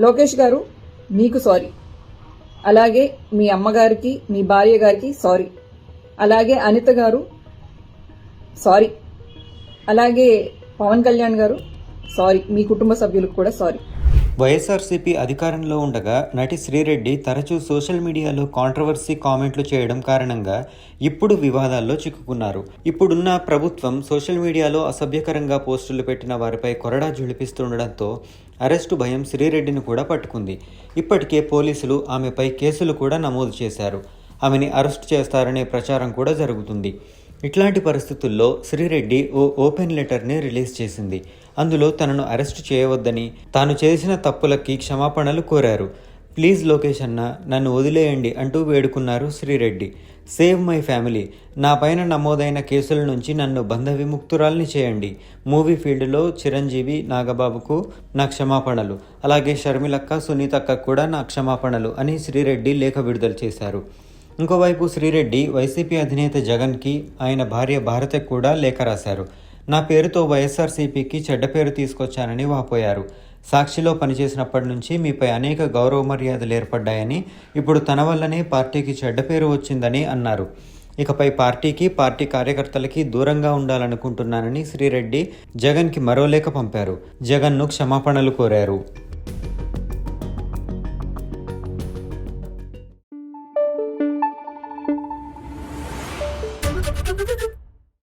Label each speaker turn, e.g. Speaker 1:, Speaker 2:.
Speaker 1: లోకేష్ గారు మీకు సారీ, అలాగే మీ అమ్మగారికి మీ భార్య గారికి సారీ, అలాగే అనిత గారు సారీ, అలాగే పవన్ కళ్యాణ్ గారు సారీ, మీ కుటుంబ సభ్యులకు కూడా సారీ.
Speaker 2: వైఎస్ఆర్సీపీ అధికారంలో ఉండగా నటి శ్రీరెడ్డి తరచూ సోషల్ మీడియాలో కాంట్రవర్సీ కామెంట్లు చేయడం కారణంగా ఇప్పుడు వివాదాల్లో చిక్కుకున్నారు. ఇప్పుడున్న ప్రభుత్వం సోషల్ మీడియాలో అసభ్యకరంగా పోస్టులు పెట్టిన వారిపై కొరడా జుళిపిస్తుండడంతో అరెస్టు భయం శ్రీరెడ్డిని కూడా పట్టుకుంది. ఇప్పటికే పోలీసులు ఆమెపై కేసులు కూడా నమోదు చేశారు. ఆమెని అరెస్టు చేస్తారనే ప్రచారం కూడా జరుగుతుంది. ఇట్లాంటి పరిస్థితుల్లో శ్రీరెడ్డి ఓ ఓపెన్ లెటర్ని రిలీజ్ చేసింది. అందులో తనను అరెస్టు చేయవద్దని, తాను చేసిన తప్పులకి క్షమాపణలు కోరారు. ప్లీజ్ లోకేష్ అన్న, నన్ను వదిలేయండి అంటూ వేడుకున్నారు శ్రీరెడ్డి. సేవ్ మై ఫ్యామిలీ, నా పైన నమోదైన కేసుల నుంచి నన్ను బంధ విముక్తురాల్ని చేయండి. మూవీ ఫీల్డ్లో చిరంజీవి, నాగబాబుకు నా క్షమాపణలు, అలాగే షర్మిలక్క, సునీతక్క కూడా నా క్షమాపణలు అని శ్రీరెడ్డి లేఖ విడుదల చేశారు. ఇంకోవైపు శ్రీరెడ్డి వైసీపీ అధినేత జగన్కి, ఆయన భార్య భారతకు కూడా లేఖ రాశారు. నా పేరుతో వైఎస్ఆర్సీపీకి చెడ్డ పేరు తీసుకొచ్చానని వాపోయారు. సాక్షిలో పనిచేసినప్పటి నుంచి మీపై అనేక గౌరవ మర్యాదలు ఏర్పడ్డాయని, ఇప్పుడు తన వల్లనే పార్టీకి చెడ్డ పేరు వచ్చిందని అన్నారు. ఇకపై పార్టీకి, పార్టీ కార్యకర్తలకి దూరంగా ఉండాలనుకుంటున్నానని శ్రీరెడ్డి జగన్కి మరో లేఖ పంపారు. జగన్ను క్షమాపణలు కోరారు.